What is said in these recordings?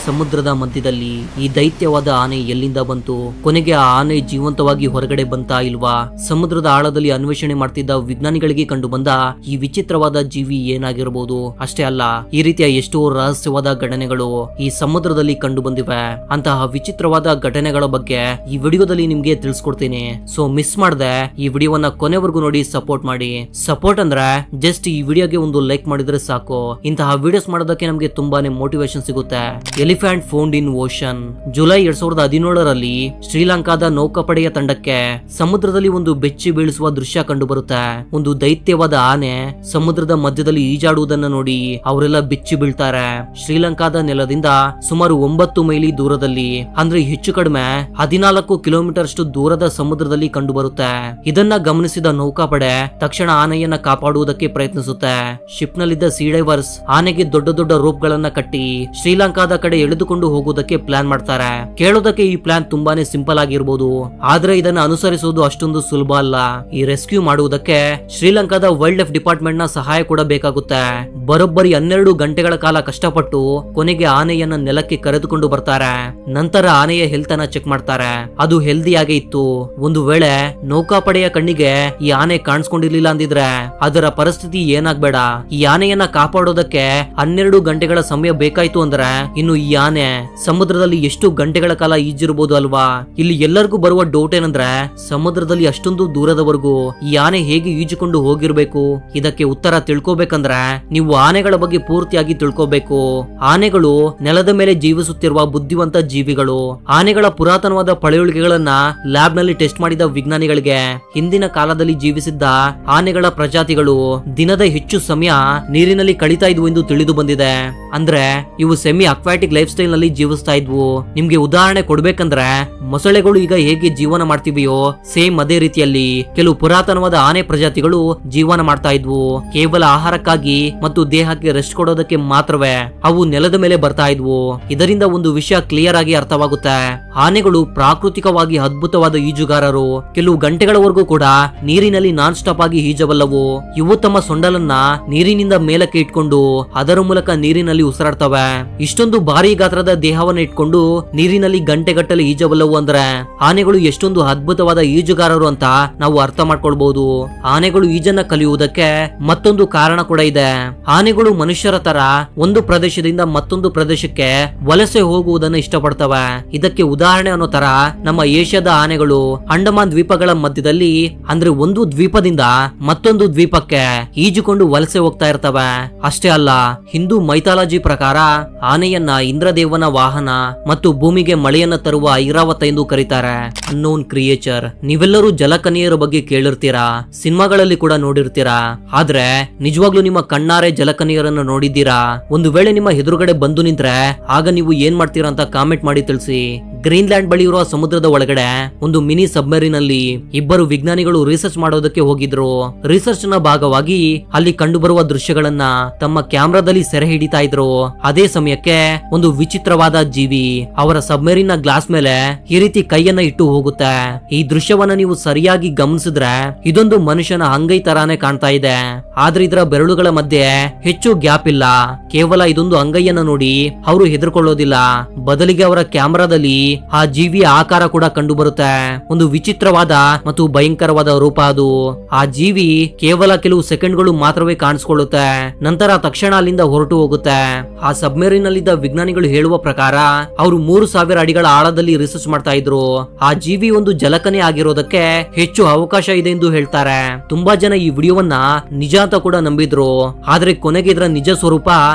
ಸಮುದ್ರದ ಮಧ್ಯದಲ್ಲಿ ಈ ದೈತ್ಯವಾದ ಆನೆ ಎಲ್ಲಿಂದ ಬಂತು? ಕೊನೆಗೆ ಆ ಆನೆ ಜೀವಂತವಾಗಿ ಹೊರಗಡೆ ಬಂತಾ ಇಲ್ವಾ? ಸಮುದ್ರದ ಆಳದಲ್ಲಿ ಅನ್ವೇಷಣೆ ಮಾಡ್ತಿದ್ದ ವಿಜ್ಞಾನಿಗಳಿಗೆ ಕಂಡು ಬಂದ ಈ ವಿಚಿತ್ರವಾದ ಜೀವಿ ಏನಾಗಿರಬಹುದು? ಅಷ್ಟೇ ಅಲ್ಲ, ಈ ರೀತಿಯ ಎಷ್ಟೋ ರಹಸ್ಯವಾದ ಘಟನೆಗಳು ಈ ಸಮುದ್ರದಲ್ಲಿ ಕಂಡು ಬಂದಿವೆ. ಅಂತಹ ವಿಚಿತ್ರವಾದ ಘಟನೆಗಳ ಬಗ್ಗೆ ಈ ವಿಡಿಯೋದಲ್ಲಿ ನಿಮ್ಗೆ ತಿಳಿಸ್ಕೊಡ್ತೀನಿ. ಸೊ ಮಿಸ್ ಮಾಡದೆ ಈ ವಿಡಿಯೋವನ್ನ ಕೊನೆವರೆಗೂ ನೋಡಿ ಸಪೋರ್ಟ್ ಮಾಡಿ. ಸಪೋರ್ಟ್ ಅಂದ್ರೆ ಜಸ್ಟ್ ಈ ವಿಡಿಯೋಗೆ ಒಂದು ಲೈಕ್ ಮಾಡಿದ್ರೆ ಸಾಕು. ಇಂತಹ ವಿಡಿಯೋಸ್ ಮಾಡೋದಕ್ಕೆ ನಮ್ಗೆ ತುಂಬಾನೇ ಮೋಟಿವೇಶನ್ ಸಿಗುತ್ತೆ. Elephant found in ocean. July 2017ರಲ್ಲಿ ಶ್ರೀಲಂಕಾದ ನೌಕಾಪಡೆಯ ತಂಡಕ್ಕೆ ಸಮುದ್ರದಲ್ಲಿ ಒಂದು ಬೆಚ್ಚಿ ಬೀಳಿಸುವ ದೃಶ್ಯ ಕಂಡು ಬರುತ್ತೆ. ಒಂದು ದೈತ್ಯವಾದ ಆನೆ ಸಮುದ್ರದ ಮಧ್ಯದಲ್ಲಿ ಈಜಾಡುವುದನ್ನ ನೋಡಿ ಅವರೆಲ್ಲ ಬೆಚ್ಚಿ ಬೀಳ್ತಾರೆ. ಶ್ರೀಲಂಕಾದ ನೆಲದಿಂದ ಸುಮಾರು 9 ಮೈಲಿ ದೂರದಲ್ಲಿ, ಅಂದ್ರೆ ಹೆಚ್ಚು ಕಡಿಮೆ 14 ಕಿಲೋಮೀಟರ್ ಅಷ್ಟು ದೂರದ ಸಮುದ್ರದಲ್ಲಿ ಕಂಡು ಬರುತ್ತೆ. ಇದನ್ನ ಗಮನಿಸಿದ ನೌಕಾಪಡೆ ತಕ್ಷಣ ಆನೆಯನ್ನ ಕಾಪಾಡುವುದಕ್ಕೆ ಪ್ರಯತ್ನಿಸುತ್ತೆ. ಶಿಪ್ ನಲ್ಲಿದ್ದ ಸೀ ಡೈವರ್ಸ್ ಆನೆಗೆ ದೊಡ್ಡ ದೊಡ್ಡ ರೋಪ್ ಗಳನ್ನ ಕಟ್ಟಿ ಶ್ರೀಲಂಕಾದ ಕಡೆ ಎಳೆದುಕೊಂಡು ಹೋಗುವುದಕ್ಕೆ ಪ್ಲಾನ್ ಮಾಡ್ತಾರೆ. ಕೇಳೋದಕ್ಕೆ ಈ ಪ್ಲಾನ್ ತುಂಬಾನೇ ಸಿಂಪಲ್ ಆಗಿರ್ಬೋದು, ಆದ್ರೆ ಇದನ್ನ ಅನುಸರಿಸುವುದು ಅಷ್ಟೊಂದು ಸುಲಭ ಅಲ್ಲ. ಈ ರೆಸ್ಕ್ಯೂ ಮಾಡುವುದಕ್ಕೆ ಶ್ರೀಲಂಕಾದ ವೈಲ್ಡ್ ಲೈಫ್ ಡಿಪಾರ್ಟ್ಮೆಂಟ್ ನ ಸಹಾಯ ಕೂಡ ಬೇಕಾಗುತ್ತೆ. ಬರೋಬ್ಬರಿ 12 ಗಂಟೆಗಳ ಕಾಲ ಕಷ್ಟಪಟ್ಟು ಕೊನೆಗೆ ಆನೆಯನ್ನ ನೆಲಕ್ಕೆ ಕರೆದುಕೊಂಡು ಬರ್ತಾರೆ. ನಂತರ ಆನೆಯ ಹೆಲ್ತ್ ಅನ್ನ ಚೆಕ್ ಮಾಡ್ತಾರೆ. ಅದು ಹೆಲ್ದಿಯಾಗೇ ಇತ್ತು. ಒಂದು ವೇಳೆ ನೌಕಾಪಡೆಯ ಕಣ್ಣಿಗೆ ಈ ಆನೆ ಕಾಣಿಸ್ಕೊಂಡಿರ್ಲಿಲ್ಲ ಅಂದಿದ್ರೆ ಅದರ ಪರಿಸ್ಥಿತಿ ಏನಾಗ್ಬೇಡ. ಈ ಆನೆಯನ್ನ ಕಾಪಾಡೋದಕ್ಕೆ 12 ಗಂಟೆಗಳ ಸಮಯ ಬೇಕಾಯ್ತು ಅಂದ್ರೆ ಇನ್ನು ಈ ಆನೆ ಸಮುದ್ರದಲ್ಲಿ ಎಷ್ಟು ಗಂಟೆಗಳ ಕಾಲ ಈಜಿರಬಹುದು ಅಲ್ವಾ? ಇಲ್ಲಿ ಎಲ್ಲರಿಗೂ ಬರುವ ಡೌಟ್ ಏನಂದ್ರೆ ಸಮುದ್ರದಲ್ಲಿ ಅಷ್ಟೊಂದು ದೂರದವರೆಗೂ ಈ ಆನೆ ಹೇಗೆ ಈಜಿಕೊಂಡು ಹೋಗಿರ್ಬೇಕು? ಇದಕ್ಕೆ ಉತ್ತರ ತಿಳ್ಕೋಬೇಕಂದ್ರೆ ನೀವು ಆನೆಗಳ ಬಗ್ಗೆ ಪೂರ್ತಿಯಾಗಿ ತಿಳ್ಕೋಬೇಕು. ಆನೆಗಳು ನೆಲದ ಮೇಲೆ ಜೀವಿಸುತ್ತಿರುವ ಬುದ್ಧಿವಂತ ಜೀವಿಗಳು. ಆನೆಗಳ ಪುರಾತನವಾದ ಪಳೆಯುಳಿಕೆಗಳನ್ನ ಲ್ಯಾಬ್ ನಲ್ಲಿ ಟೆಸ್ಟ್ ಮಾಡಿದ ವಿಜ್ಞಾನಿಗಳಿಗೆ ಹಿಂದಿನ ಕಾಲದಲ್ಲಿ ಜೀವಿಸಿದ್ದ ಆನೆಗಳ ಪ್ರಜಾತಿಗಳು ದಿನದ ಹೆಚ್ಚು ಸಮಯ ನೀರಿನಲ್ಲಿ ಕಳೀತಾ ಇದ್ವು ಎಂದು ತಿಳಿದು ಬಂದಿದೆ. ಅಂದ್ರೆ ಇವು ಸೆಮಿ ಅಕ್ವಾಟಿಕ್ ಲೈಫ್ ಸ್ಟೈಲ್ ನಲ್ಲಿ ಜೀವಿಸ್ತಾ ಇದ್ವು. ನಿಮ್ಗೆ ಉದಾಹರಣೆ ಕೊಡ್ಬೇಕಂದ್ರೆ ಮೊಸಳೆಗಳು ಈಗ ಹೇಗೆ ಜೀವನ ಮಾಡ್ತಿವೆಯೋ ಸೇಮ್ ಅದೇ ರೀತಿಯಲ್ಲಿ ಕೆಲವು ಪುರಾತನವಾದ ಆನೆ ಪ್ರಜಾತಿಗಳು ಜೀವನ ಮಾಡ್ತಾ ಇದ್ವು. ಕೇವಲ ಆಹಾರಕ್ಕಾಗಿ ಮತ್ತು ದೇಹಕ್ಕೆ ರೆಸ್ಟ್ ಕೊಡೋದಕ್ಕೆ ಮಾತ್ರವೇ ಅವು ನೆಲದ ಮೇಲೆ ಬರ್ತಾ ಇದ್ವು. ಇದರಿಂದ ಒಂದು ವಿಷಯ ಕ್ಲಿಯರ್ ಆಗಿ ಅರ್ಥವಾಗುತ್ತೆ. ಆನೆಗಳು ಪ್ರಾಕೃತಿಕವಾಗಿ ಅದ್ಭುತವಾದ ಈಜುಗಾರರು. ಕೆಲವು ಗಂಟೆಗಳವರೆಗೂ ಕೂಡ ನೀರಿನಲ್ಲಿ ನಾನ್ ಸ್ಟಾಪ್ ಆಗಿ ಈಜಬಲ್ಲವು. ಇವು ತಮ್ಮ ಸೊಂಡಲನ್ನ ನೀರಿನಿಂದ ಮೇಲಕ್ಕೆ ಇಟ್ಕೊಂಡು ಅದರ ಮೂಲಕ ನೀರಿನಲ್ಲಿ ಉಸಿರಾಡ್ತವೆ. ಇಷ್ಟೊಂದು ಭಾರಿ ಗಾತ್ರದ ದೇಹವನ್ನು ಇಟ್ಕೊಂಡು ನೀರಿನಲ್ಲಿ ಗಂಟೆಗಟ್ಟಲೆ ಈಜಬಲ್ಲವು ಅಂದ್ರೆ ಆನೆಗಳು ಎಷ್ಟೊಂದು ಅದ್ಭುತವಾದ ಈಜುಗಾರರು ಅಂತ ನಾವು ಅರ್ಥ ಮಾಡ್ಕೊಳ್ಬಹುದು. ಆನೆಗಳು ಈಜನ್ನ ಕಲಿಯುವುದಕ್ಕೆ ಮತ್ತೊಂದು ಕಾರಣ ಕೂಡ ಇದೆ. ಆನೆಗಳು ಮನುಷ್ಯರ ತರ ಒಂದು ಪ್ರದೇಶದಿಂದ ಮತ್ತೊಂದು ಪ್ರದೇಶಕ್ಕೆ ವಲಸೆ ಹೋಗುವುದನ್ನು ಇಷ್ಟಪಡ್ತವೆ. ಇದಕ್ಕೆ ಉದಾಹರಣೆ ಅನ್ನೋ ತರ ನಮ್ಮ ಏಷ್ಯಾದ ಆನೆಗಳು ಅಂಡಮಾನ್ ದ್ವೀಪಗಳ ಮಧ್ಯದಲ್ಲಿ, ಅಂದ್ರೆ ಒಂದು ದ್ವೀಪದಿಂದ ಮತ್ತೊಂದು ದ್ವೀಪಕ್ಕೆ ಈಜುಕೊಂಡು ವಲಸೆ ಹೋಗ್ತಾ ಇರ್ತವೆ. ಅಷ್ಟೇ ಅಲ್ಲ, ಹಿಂದೂ ಮೈಥಾಲಜಿ ಪ್ರಕಾರ ಆನೆಯನ್ನ ಇಂದ್ರದೇವನ ವಾಹನ ಮತ್ತು ಭೂಮಿಗೆ ಮಳೆಯನ್ನ ತರುವ ಐರಾವತ ಎಂದು ಕರೀತಾರೆ. Unknown creature. ನೀವೆಲ್ಲರೂ ಜಲಕನ್ಯೆಯರ ಬಗ್ಗೆ ಕೇಳಿರ್ತೀರಾ, ಸಿನಿಮಾಗಳಲ್ಲಿ ಕೂಡ ನೋಡಿರ್ತೀರಾ. ಆದ್ರೆ ನಿಜವಾಗ್ಲೂ ನಿಮ್ಮ ಕಣ್ಣಾರೆ ಜಲಕನ್ಯೆಯರನ್ನು ನೋಡಿದ್ದೀರಾ? ಒಂದು ವೇಳೆ ನಿಮ್ಮ ಎದುರುಗಡೆ ಬಂದು ನಿಂತ್ರೆ ಆಗ ನೀವು ಏನ್ ಮಾಡ್ತೀರಾ ಅಂತ ಕಾಮೆಂಟ್ ಮಾಡಿ ತಿಳಿಸಿ. ಗ್ರೀನ್ಲ್ಯಾಂಡ್ ಬಳಿ ಇರುವ ಸಮುದ್ರದ ಒಳಗಡೆ ಒಂದು ಮಿನಿ ಸಬ್ಮರೀನ್ ಅಲ್ಲಿ ಇಬ್ಬರು ವಿಜ್ಞಾನಿಗಳು ರಿಸರ್ಚ್ ಮಾಡೋದಕ್ಕೆ ಹೋಗಿದ್ರು. ರಿಸರ್ಚ್ ನ ಭಾಗವಾಗಿ ಅಲ್ಲಿ ಕಂಡು ಬರುವ ದೃಶ್ಯಗಳನ್ನ ತಮ್ಮ ಕ್ಯಾಮ್ರಾದಲ್ಲಿ ಸೆರೆ ಹಿಡಿತಾ ಇದ್ರು. ಅದೇ ಸಮಯಕ್ಕೆ ಒಂದು ವಿಚಿತ್ರವಾದ ಜೀವಿ ಅವರ ಸಬ್ಮರೀನ್ ನ ಗ್ಲಾಸ್ ಮೇಲೆ ಈ ರೀತಿ ಕೈಯನ್ನ ಇಟ್ಟು ಹೋಗುತ್ತೆ. ಈ ದೃಶ್ಯವನ್ನ ನೀವು ಸರಿಯಾಗಿ ಗಮನಿಸಿದ್ರೆ ಇದೊಂದು ಮನುಷ್ಯನ ಅಂಗೈ ತರಾನೇ ಕಾಣ್ತಾ ಇದೆ. ಆದ್ರೆ ಇದರ ಬೆರಳುಗಳ ಮಧ್ಯೆ ಹೆಚ್ಚು ಗ್ಯಾಪ್ ಇಲ್ಲ. ಕೇವಲ ಇದೊಂದು ಅಂಗೈಯನ್ನ ನೋಡಿ ಅವರು ಹೆದರ್ಕೊಳ್ಳೋದಿಲ್ಲ. ಬದಲಿಗೆ ಅವರ ಕ್ಯಾಮ್ರಾದಲ್ಲಿ ಆ ಜೀವಿಯ ಆಕಾರ ಕೂಡ ಕಂಡು ಬರುತ್ತೆ. ಒಂದು ವಿಚಿತ್ರವಾದ ಮತ್ತು ಭಯಂಕರವಾದ ರೂಪ ಅದು. ಆ ಜೀವಿ ಕೇವಲ ಕೆಲವು ಸೆಕೆಂಡ್ಗಳು ಮಾತ್ರವೇ ಕಾಣಿಸ್ಕೊಳ್ಳುತ್ತೆ. ನಂತರ ತಕ್ಷಣ ಅಲ್ಲಿಂದ ಹೊರಟು ಹೋಗುತ್ತೆ. ಆ ಸಬ್ಮರೀನ್ ನಲ್ಲಿದ್ದ ವಿಜ್ಞಾನಿಗಳು ಹೇಳುವ ಪ್ರಕಾರ ಅವರು 3000 ಅಡಿಗಳ ಆಳದಲ್ಲಿ ರಿಸರ್ಚ್ ಮಾಡ್ತಾ ಇದ್ರು. ಆ ಜೀವಿ ಒಂದು ಜಲಕನೆ ಆಗಿರೋದಕ್ಕೆ ಹೆಚ್ಚು ಅವಕಾಶ ಇದೆ ಎಂದು ಹೇಳ್ತಾರೆ. ತುಂಬಾ ಜನ ಈ ವಿಡಿಯೋವನ್ನ ನಿಜ ಅಂತ ಕೂಡ ನಂಬಿದ್ರು. ಆದ್ರೆ ಕೊನೆಗೆ ಇದರ ನಿಜ ಸ್ವರೂಪ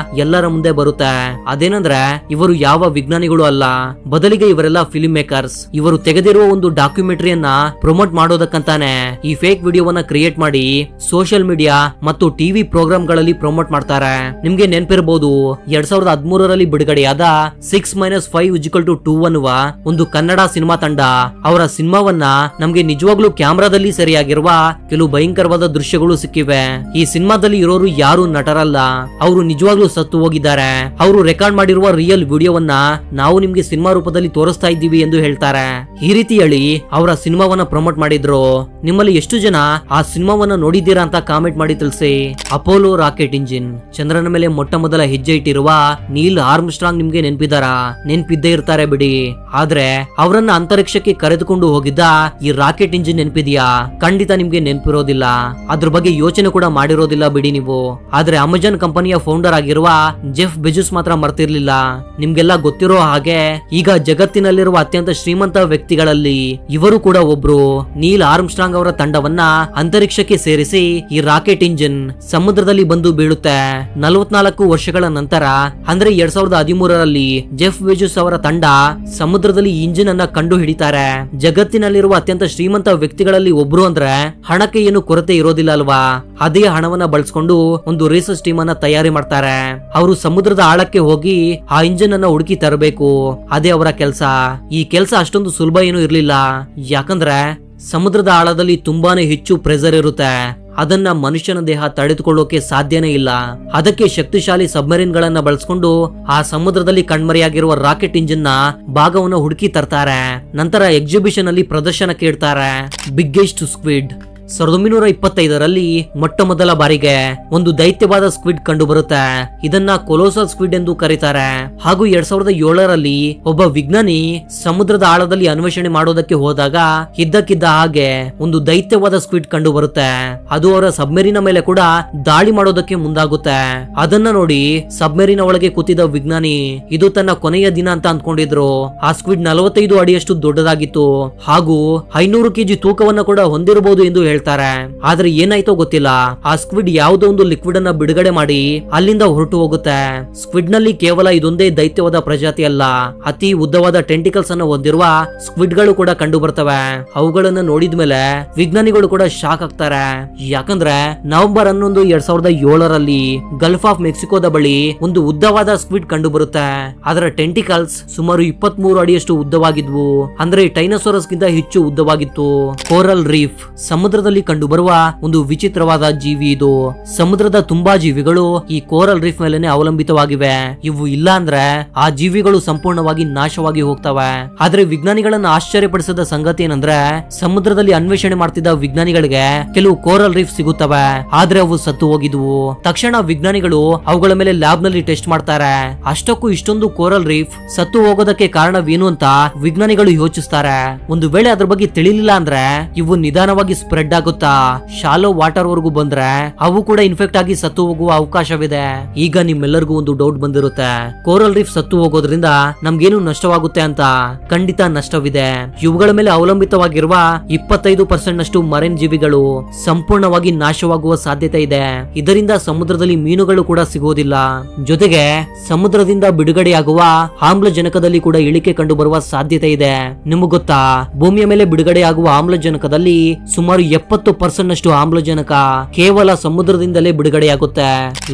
ಎಲ್ಲರ ಮುಂದೆ ಬರುತ್ತೆ. ಅದೇನಂದ್ರೆ ಇವರು ಯಾವ ವಿಜ್ಞಾನಿಗಳು ಅಲ್ಲ, ಬದಲಿಗೆ ಇವರೆಲ್ಲ ಫಿಲ್ಮ್ ಮೇಕರ್ಸ್. ಇವರು ತೆಗೆದಿರುವ ಒಂದು ಡಾಕ್ಯುಮೆಂಟರಿಯನ್ನ ಪ್ರಮೋಟ್ ಮಾಡೋದಕ್ಕಂತಾನೆ ಈ ಫೇಕ್ ವಿಡಿಯೋವನ್ನ ಕ್ರಿಯೇಟ್ ಮಾಡಿ ಸೋಷಿಯಲ್ ಮೀಡಿಯಾ ಮತ್ತು ಟಿವಿ ಪ್ರೋಗ್ರಾಮ್ ಗಳಲ್ಲಿ ಪ್ರಮೋಟ್ ಮಾಡ್ತಾರೆ. ನಿಮ್ಗೆ ನೆನಪಿರಬಹುದು, 2013ರಲ್ಲಿ ಬಿಡುಗಡೆಯಾದ 6-5 ಅನ್ನುವ ಒಂದು ಕನ್ನಡ ಸಿನಿಮಾ ತಂಡ ಅವರ ಸಿನಿಮಾವನ್ನ ನಮ್ಗೆ ನಿಜವಾಗ್ಲೂ ಕ್ಯಾಮ್ರಾದಲ್ಲಿ ಸರಿಯಾಗಿರುವ ಕೆಲವು ಭಯಂಕರವಾದ ದೃಶ್ಯಗಳು ಸಿಕ್ಕಿವೆ. ಈ ಸಿನಿಮಾದಲ್ಲಿ ಇರೋರು ಯಾರು ನಟರಲ್ಲ, ಅವರು ನಿಜವಾಗ್ಲೂ ಸತ್ತು ಹೋಗಿದ್ದಾರೆ. ಅವರು ರೆಕಾರ್ಡ್ ಮಾಡಿರುವ ರಿಯಲ್ ವಿಡಿಯೋವನ್ನ ನಾವು ನಿಮ್ಗೆ ಸಿನಿಮಾ ರೂಪದಲ್ಲಿ ತೋರಿಸ್ತಾ ಇದ್ದೀವಿ ಎಂದು ಹೇಳ್ತಾರೆ. ಈ ರೀತಿ ಹೇಳಿ ಅವರ ಸಿನಿಮಾವನ್ನ ಪ್ರಮೋಟ್ ಮಾಡಿದ್ರು. ನಿಮ್ಮಲ್ಲಿ ಎಷ್ಟು ಜನ ಆ ಸಿನಿಮಾವನ್ನ ನೋಡಿದ್ದೀರಾ ಅಂತ ಕಾಮೆಂಟ್ ಮಾಡಿ ತಿಳಿಸಿ. Apollo rocket engine. ಚಂದ್ರನ ಮೇಲೆ ಮೊಟ್ಟ ಮೊದಲ ಹೆಜ್ಜೆ ಇಟ್ಟಿರುವ ನೀಲ್ ಆರ್ಮ್ಸ್ಟ್ರಾಂಗ್ ನಿಮ್ಗೆ ನೆನ್ಪಿದಾರಾ? ನೆನ್ಪಿದ್ದೇ ಇರ್ತಾರೆ ಬಿಡಿ. ಆದ್ರೆ ಅವರನ್ನ ಅಂತರಿಕ್ಷಕ್ಕೆ ಕರೆದುಕೊಂಡು ಹೋಗಿದ್ದ ಈ ರಾಕೆಟ್ ಇಂಜಿನ್ ನೆನ್ಪಿದ್ಯಾ? ಖಂಡಿತ ನಿಮ್ಗೆ ನೆನ್ಪಿರೋದಿಲ್ಲ, ಅದ್ರ ಬಗ್ಗೆ ಯೋಚನೆ ಕೂಡ ಮಾಡಿರೋದಿಲ್ಲ ಬಿಡಿ ನೀವು. ಆದ್ರೆ ಅಮೆಜಾನ್ ಕಂಪನಿಯ ಫೌಂಡರ್ ಆಗಿರುವ ಜೆಫ್ ಬೆಜೋಸ್ ಮಾತ್ರ ಮರ್ತಿರ್ಲಿಲ್ಲ. ನಿಮ್ಗೆಲ್ಲ ಗೊತ್ತಿರೋ ಹಾಗೆ ಈಗ ಜಗತ್ತಿನಲ್ಲಿರುವ ಅತ್ಯಂತ ಶ್ರೀಮಂತ ವ್ಯಕ್ತಿಗಳಲ್ಲಿ ಇವರು ಕೂಡ ಒಬ್ರು. ನೀಲ್ ಆರ್ಮ್ಸ್ಟ್ರಾಂಗ್ ಅವರ ತಂಡವನ್ನ ಅಂತರಿಕ್ಷಕ್ಕೆ ಸೇರಿಸಿ ಈ ರಾಕೆಟ್ ಇಂಜಿನ್ ಸಮುದ್ರದಲ್ಲಿ ಬಂದು ಬೀಳುತ್ತೆ. 44 ವರ್ಷಗಳ ನಂತರ ಅಂದ್ರೆ 2013ರಲ್ಲಿ ಜೆಫ್ ಬೆಜೋಸ್ ಅವರ ತಂಡ ಸಮುದ್ರದಲ್ಲಿ ಇಂಜಿನ್ ಅನ್ನ ಕಂಡು ಹಿಡಿತಾರೆ. ಜಗತ್ತಿನಲ್ಲಿರುವ ಅತ್ಯಂತ ಶ್ರೀಮಂತ ವ್ಯಕ್ತಿಗಳಲ್ಲಿ ಒಬ್ರು ಅಂದ್ರೆ ಹಣಕ್ಕೆ ಏನು ಕೊರತೆ ಇರೋದಿಲ್ಲ ಅಲ್ವಾ? ಅದೇ ಹಣವನ್ನ ಬಳಸ್ಕೊಂಡು ಒಂದು ರಿಸರ್ಚ್ ಟೀಮ್ ಅನ್ನ ತಯಾರಿ ಮಾಡ್ತಾರೆ. ಅವರು ಸಮುದ್ರದ ಆಳಕ್ಕೆ ಹೋಗಿ ಆ ಇಂಜಿನ್ ಅನ್ನ ಹುಡುಕಿ ತರಬೇಕು. ಅದೇ ಅವರ ಕೆಲಸ. ಈ ಕೆಲಸ ಅಷ್ಟೊಂದು ಸುಲಭ ಏನು ಇರ್ಲಿಲ್ಲ. ಯಾಕಂದ್ರೆ ಸಮುದ್ರದ ಆಳದಲ್ಲಿ ತುಂಬಾನೇ ಹೆಚ್ಚು ಪ್ರೆಷರ್ ಇರುತ್ತೆ. ಅದನ್ನ ಮನುಷ್ಯನ ದೇಹ ತಡೆದುಕೊಳ್ಳೋಕೆ ಸಾಧ್ಯನೇ ಇಲ್ಲ. ಅದಕ್ಕೆ ಶಕ್ತಿಶಾಲಿ ಸಬ್ಮರೀನ್ ಗಳನ್ನ ಬಳಸ್ಕೊಂಡು ಆ ಸಮುದ್ರದಲ್ಲಿ ಕಣ್ಮರೆಯಾಗಿರುವ ರಾಕೆಟ್ ಇಂಜಿನ್ ನ ಭಾಗವನ್ನು ಹುಡುಕಿ ತರ್ತಾರೆ. ನಂತರ ಎಕ್ಸಿಬಿಷನ್ ಅಲ್ಲಿ ಪ್ರದರ್ಶನಕ್ಕೆ ಇಡ್ತಾರೆ. ಬಿಗ್ಗೆಸ್ಟ್ ಸ್ಕ್ವಿಡ್ 1925ರಲ್ಲಿ ಮೊಟ್ಟ ಮೊದಲ ಬಾರಿಗೆ ಒಂದು ದೈತ್ಯವಾದ ಸ್ಕ್ವಿಡ್ ಕಂಡು ಬರುತ್ತೆ. ಇದನ್ನ ಕೊಲೋಸಲ್ ಸ್ಕ್ವಿಡ್ ಎಂದು ಕರೀತಾರೆ. ಹಾಗೂ 2007ರಲ್ಲಿ ಒಬ್ಬ ವಿಜ್ಞಾನಿ ಸಮುದ್ರದ ಆಳದಲ್ಲಿ ಅನ್ವೇಷಣೆ ಮಾಡೋದಕ್ಕೆ ಹೋದಾಗ ಇದ್ದಕ್ಕಿದ್ದ ಹಾಗೆ ಒಂದು ದೈತ್ಯವಾದ ಸ್ಕ್ವಿಡ್ ಕಂಡು ಬರುತ್ತೆ. ಅದು ಅವರ ಸಬ್ಮೆರಿನ ಮೇಲೆ ಕೂಡ ದಾಳಿ ಮಾಡೋದಕ್ಕೆ ಮುಂದಾಗುತ್ತೆ. ಅದನ್ನ ನೋಡಿ ಸಬ್ಮೆರಿನ ಒಳಗೆ ಕೂತಿದ್ದ ವಿಜ್ಞಾನಿ ಇದು ತನ್ನ ಕೊನೆಯ ದಿನ ಅಂತ ಅಂದ್ಕೊಂಡಿದ್ರು. ಆ ಸ್ಕ್ವಿಡ್ 45 ಅಡಿಯಷ್ಟು ದೊಡ್ಡದಾಗಿತ್ತು ಹಾಗೂ 500 ಕೆಜಿ ತೂಕವನ್ನ ಕೂಡ ಹೊಂದಿರಬಹುದು ಎಂದು ಹೇಳ್ತಾರೆ. ಆದ್ರೆ ಏನಾಯ್ತೋ ಗೊತ್ತಿಲ್ಲ, ಆ ಸ್ಕ್ವಿಡ್ ಯಾವುದೋ ಒಂದು ಲಿಕ್ವಿಡ್ ಅನ್ನ ಬಿಡುಗಡೆ ಮಾಡಿ ಅಲ್ಲಿಂದ ಹೊರಟು ಹೋಗುತ್ತೆ. ಸ್ಕ್ವಿಡ್ ನಲ್ಲಿ ಕೇವಲ ಇದೊಂದೇ ದೈತ್ಯವಾದ ಪ್ರಜಾತಿ ಅಲ್ಲ, ಅತಿ ಉದ್ದವಾದ ಟೆಂಟಿಕಲ್ಸ್ ಅನ್ನು ಹೊಂದಿರುವ ಸ್ಕ್ವಿಡ್ ಗಳು ಕೂಡ ಕಂಡು ಬರ್ತವೆ. ಅವುಗಳನ್ನ ನೋಡಿದ್ಮೇಲೆ ವಿಜ್ಞಾನಿಗಳು ಕೂಡ ಶಾಕ್ ಆಗ್ತಾರೆ. ಯಾಕಂದ್ರೆ ನವೆಂಬರ್ 11, 2007ರಲ್ಲಿ ಗಲ್ಫ್ ಆಫ್ ಮೆಕ್ಸಿಕೋದ ಬಳಿ ಒಂದು ಉದ್ದವಾದ ಸ್ಕ್ವಿಡ್ ಕಂಡು ಬರುತ್ತೆ. ಅದರ ಟೆಂಟಿಕಲ್ಸ್ ಸುಮಾರು 23 ಅಡಿಯಷ್ಟು ಉದ್ದವಾಗಿದ್ವು. ಅಂದ್ರೆ ಟೈನೋಸಾರಸ್ ಗಿಂತ ಹೆಚ್ಚು ಉದ್ದವಾಗಿತ್ತು. ಕೋರಲ್ ರೀಫ್ ಸಮುದ್ರದಲ್ಲಿ ಕಂಡು ಬರುವ ಒಂದು ವಿಚಿತ್ರವಾದ ಜೀವಿ. ಇದು ಸಮುದ್ರದ ತುಂಬಾ ಜೀವಿಗಳು ಈ ಕೋರಲ್ ರೀಫ್ ಮೇಲೆನೆ ಅವಲಂಬಿತವಾಗಿವೆ. ಇವು ಇಲ್ಲ ಅಂದ್ರೆ ಆ ಜೀವಿಗಳು ಸಂಪೂರ್ಣವಾಗಿ ನಾಶವಾಗಿ ಹೋಗ್ತವೆ. ಆದ್ರೆ ವಿಜ್ಞಾನಿಗಳನ್ನ ಆಶ್ಚರ್ಯಪಡಿಸಿದ ಸಂಗತಿ ಏನಂದ್ರೆ ಸಮುದ್ರದಲ್ಲಿ ಅನ್ವೇಷಣೆ ಮಾಡ್ತಿದ್ದ ವಿಜ್ಞಾನಿಗಳಿಗೆ ಕೆಲವು ಕೋರಲ್ ರೀಫ್ ಸಿಗುತ್ತವೆ. ಆದ್ರೆ ಅವು ಸತ್ತು ಹೋಗಿದ್ವು. ತಕ್ಷಣ ವಿಜ್ಞಾನಿಗಳು ಅವುಗಳ ಮೇಲೆ ಲ್ಯಾಬ್ ನಲ್ಲಿ ಟೆಸ್ಟ್ ಮಾಡ್ತಾರೆ. ಅಷ್ಟಕ್ಕೂ ಇಷ್ಟೊಂದು ಕೋರಲ್ ರೀಫ್ ಸತ್ತು ಹೋಗೋದಕ್ಕೆ ಕಾರಣವೇನು ಅಂತ ವಿಜ್ಞಾನಿಗಳು ಯೋಚಿಸ್ತಾರೆ. ಒಂದು ವೇಳೆ ಅದ್ರ ಬಗ್ಗೆ ತಿಳಿಲಿಲ್ಲ ಅಂದ್ರೆ ಇವು ನಿಧಾನವಾಗಿ ಸ್ಪ್ರೆಡ್ ಆಗುತ್ತಾ ಶಾಲೋ ವಾಟರ್ ವರೆಗೂ ಬಂದ್ರೆ ಅವು ಕೂಡ ಇನ್ಫೆಕ್ಟ್ ಆಗಿ ಸತ್ತು ಹೋಗುವ ಅವಕಾಶವಿದೆ. ಈಗ ನಿಮ್ಮೆಲ್ಲರಿಗೂ ಒಂದು ಡೌಟ್ ಬಂದಿರುತ್ತೆ, ಕೋರಲ್ ರೀಫ್ ಸತ್ತು ಹೋಗೋದ್ರಿಂದ ನಮ್ಗೇನು ನಷ್ಟವಾಗುತ್ತೆ ಅಂತ. ಖಂಡಿತ ನಷ್ಟವಿದೆ. ಇವುಗಳ ಮೇಲೆ ಅವಲಂಬಿತವಾಗಿರುವ 25% ನಷ್ಟು ಮರೈನ್ ಜೀವಿಗಳು ಸಂಪೂರ್ಣವಾಗಿ ನಾಶವಾಗುವ ಸಾಧ್ಯತೆ ಇದೆ. ಇದರಿಂದ ಸಮುದ್ರದಲ್ಲಿ ಮೀನುಗಳು ಕೂಡ ಸಿಗೋದಿಲ್ಲ. ಜೊತೆಗೆ ಸಮುದ್ರದಿಂದ ಬಿಡುಗಡೆಯಾಗುವ ಆಮ್ಲಜನಕದಲ್ಲಿ ಕೂಡ ಇಳಿಕೆ ಕಂಡು ಬರುವ ಸಾಧ್ಯತೆ ಇದೆ. ನಿಮಗೆ ಗೊತ್ತಾ, ಭೂಮಿಯ ಮೇಲೆ ಬಿಡುಗಡೆಯಾಗುವ ಆಮ್ಲಜನಕದಲ್ಲಿ ಸುಮಾರು 70% ನಷ್ಟು ಆಮ್ಲಜನಕ ಕೇವಲ ಸಮುದ್ರದಿಂದಲೇ ಬಿಡುಗಡೆಯಾಗುತ್ತೆ.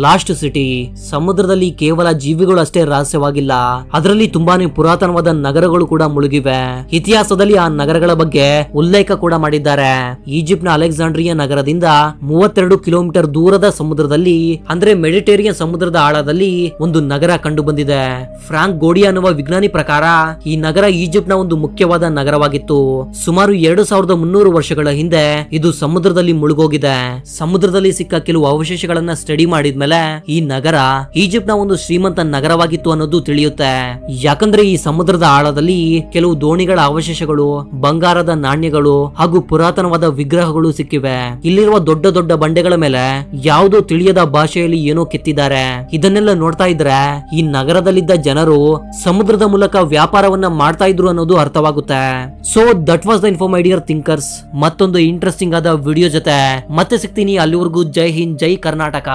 ಲಾಸ್ಟ್ ಸಿಟಿ ಸಮುದ್ರದಲ್ಲಿ ಕೇವಲ ಜೀವಿಗಳು ಅಷ್ಟೇ ರಹಸ್ಯವಾಗಿಲ್ಲ, ಅದರಲ್ಲಿ ತುಂಬಾನೇ ಪುರಾತನವಾದ ನಗರಗಳು ಕೂಡ ಮುಳುಗಿವೆ. ಇತಿಹಾಸದಲ್ಲಿ ಆ ನಗರಗಳ ಬಗ್ಗೆ ಉಲ್ಲೇಖ ಕೂಡ ಮಾಡಿದ್ದಾರೆ. ಈಜಿಪ್ಟ್ ನ ಅಲೆಕ್ಸಾಂಡ್ರಿಯಾ ನಗರದಿಂದ 32 ಕಿಲೋಮೀಟರ್ ದೂರದ ಸಮುದ್ರದಲ್ಲಿ ಅಂದ್ರೆ ಮೆಡಿಟೇರಿಯನ್ ಸಮುದ್ರದ ಆಳದಲ್ಲಿ ಒಂದು ನಗರ ಕಂಡು ಬಂದಿದೆ. ಫ್ರಾಂಕ್ ಗೋಡಿಯಾ ಅನ್ನುವ ವಿಜ್ಞಾನಿ ಪ್ರಕಾರ ಈ ನಗರ ಈಜಿಪ್ಟ್ ನ ಒಂದು ಮುಖ್ಯವಾದ ನಗರವಾಗಿತ್ತು. ಸುಮಾರು 2300 ವರ್ಷಗಳ ಹಿಂದೆ ಇದು ಸಮುದ್ರದಲ್ಲಿ ಮುಳುಗೋಗಿದೆ. ಸಮುದ್ರದಲ್ಲಿ ಸಿಕ್ಕ ಕೆಲವು ಅವಶೇಷಗಳನ್ನ ಸ್ಟಡಿ ಮಾಡಿದ್ಮೇಲೆ ಈ ನಗರ ಈಜಿಪ್ಟ್ ನ ಒಂದು ಶ್ರೀಮಂತ ನಗರವಾಗಿತ್ತು ಅನ್ನೋದು ತಿಳಿಯುತ್ತೆ. ಯಾಕಂದ್ರೆ ಈ ಸಮುದ್ರದ ಆಳದಲ್ಲಿ ಕೆಲವು ದೋಣಿಗಳ ಅವಶೇಷಗಳು, ಬಂಗಾರದ ನಾಣ್ಯಗಳು ಹಾಗೂ ಪುರಾತನವಾದ ವಿಗ್ರಹಗಳು ಸಿಕ್ಕಿವೆ. ಇಲ್ಲಿರುವ ದೊಡ್ಡ ದೊಡ್ಡ ಬಂಡೆಗಳ ಮೇಲೆ ಯಾವುದೋ ತಿಳಿಯದ ಭಾಷೆಯಲ್ಲಿ ಏನೋ ಕೆತ್ತಿದ್ದಾರೆ. ಇದನ್ನೆಲ್ಲ ನೋಡ್ತಾ ಇದ್ರೆ ಈ ನಗರದಲ್ಲಿದ್ದ ಜನರು ಸಮುದ್ರದ ಮೂಲಕ ವ್ಯಾಪಾರವನ್ನ ಮಾಡ್ತಾ ಇದ್ರು ಅನ್ನೋದು ಅರ್ಥವಾಗುತ್ತೆ. So that was the info my dear thinkers. ಮತ್ತೊಂದು ಇಂಟ್ರೆಸ್ಟಿಂಗ್ ಆದ ವಿಡಿಯೋ ಜೊತೆ ಮತ್ತೆ ಸಿಗ್ತೀನಿ. ಅಲ್ಲಿವರೆಗೂ ಜೈ ಹಿಂದ್, ಜೈ ಕರ್ನಾಟಕ.